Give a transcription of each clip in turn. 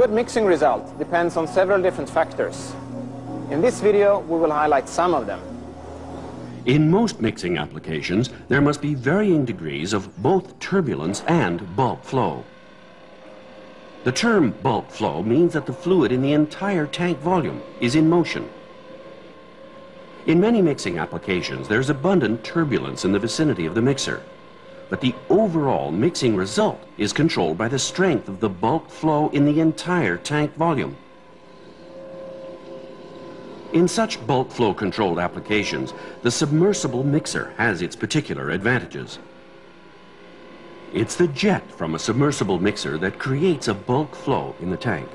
good mixing result depends on several different factors. In this video, we will highlight some of them. In most mixing applications, there must be varying degrees of both turbulence and bulk flow. The term bulk flow means that the fluid in the entire tank volume is in motion. In many mixing applications, there's abundant turbulence in the vicinity of the mixer, but the overall mixing result is controlled by the strength of the bulk flow in the entire tank volume. In such bulk flow controlled applications, the submersible mixer has its particular advantages. It's the jet from a submersible mixer that creates a bulk flow in the tank.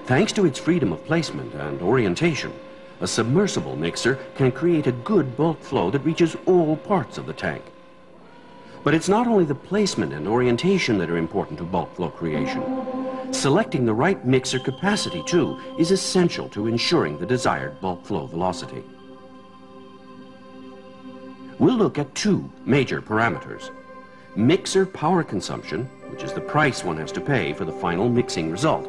Thanks to its freedom of placement and orientation, a submersible mixer can create a good bulk flow that reaches all parts of the tank. But it's not only the placement and orientation that are important to bulk flow creation. Selecting the right mixer capacity, too, is essential to ensuring the desired bulk flow velocity. We'll look at two major parameters: mixer power consumption, which is the price one has to pay for the final mixing result,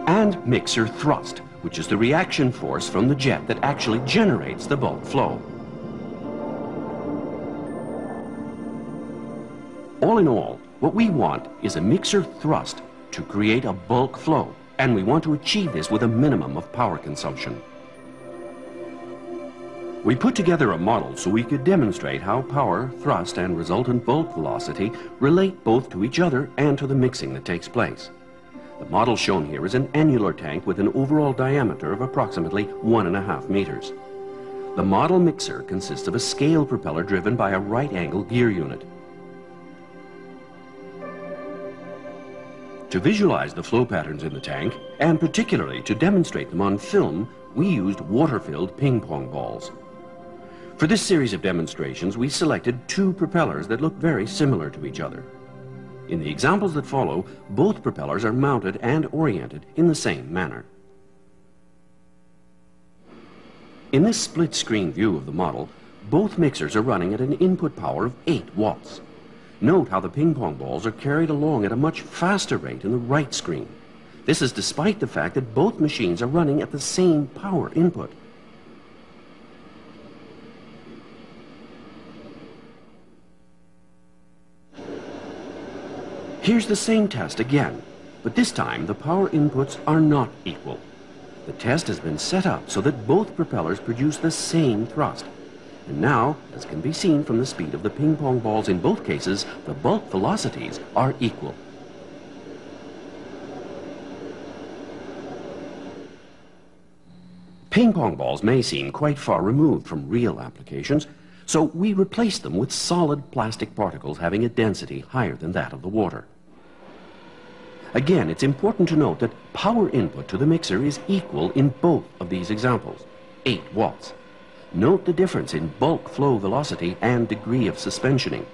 and mixer thrust, which is the reaction force from the jet that actually generates the bulk flow. All in all, what we want is a mixer thrust to create a bulk flow, and we want to achieve this with a minimum of power consumption. We put together a model so we could demonstrate how power, thrust, and resultant bulk velocity relate both to each other and to the mixing that takes place. The model shown here is an annular tank with an overall diameter of approximately 1.5 meters. The model mixer consists of a scale propeller driven by a right-angle gear unit. To visualize the flow patterns in the tank, and particularly to demonstrate them on film, we used water-filled ping-pong balls. For this series of demonstrations, we selected two propellers that look very similar to each other. In the examples that follow, both propellers are mounted and oriented in the same manner. In this split-screen view of the model, both mixers are running at an input power of 8 watts. Note how the ping-pong balls are carried along at a much faster rate in the right screen. This is despite the fact that both machines are running at the same power input. Here's the same test again, but this time the power inputs are not equal. The test has been set up so that both propellers produce the same thrust. And now, as can be seen from the speed of the ping-pong balls in both cases, the bulk velocities are equal. Ping-pong balls may seem quite far removed from real applications, so we replace them with solid plastic particles having a density higher than that of the water. Again, it's important to note that power input to the mixer is equal in both of these examples, 8 watts. Note the difference in bulk flow velocity and degree of suspensioning.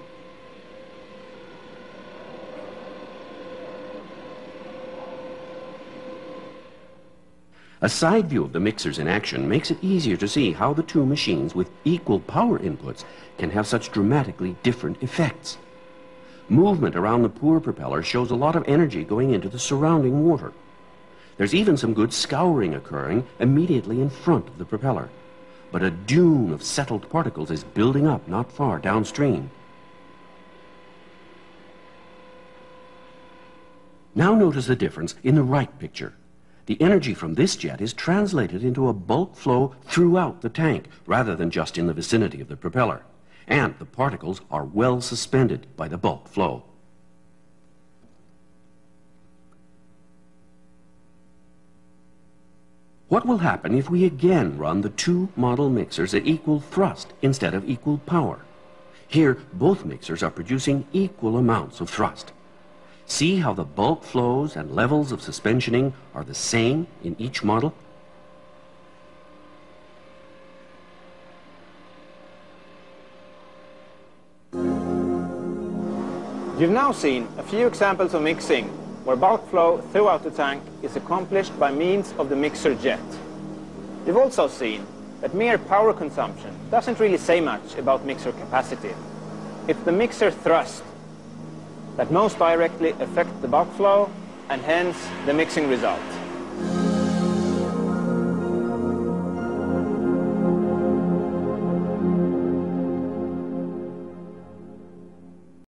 A side view of the mixers in action makes it easier to see how the two machines with equal power inputs can have such dramatically different effects. Movement around the poor propeller shows a lot of energy going into the surrounding water. There's even some good scouring occurring immediately in front of the propeller. But a dune of settled particles is building up not far downstream. Now notice the difference in the right picture. The energy from this jet is translated into a bulk flow throughout the tank, rather than just in the vicinity of the propeller. And the particles are well suspended by the bulk flow. What will happen if we again run the two model mixers at equal thrust instead of equal power? Here, both mixers are producing equal amounts of thrust. See how the bulk flows and levels of suspensioning are the same in each model? You've now seen a few examples of mixing where bulk flow throughout the tank is accomplished by means of the mixer jet. You've also seen that mere power consumption doesn't really say much about mixer capacity. It's the mixer thrust that most directly affect the bulk flow and hence the mixing result.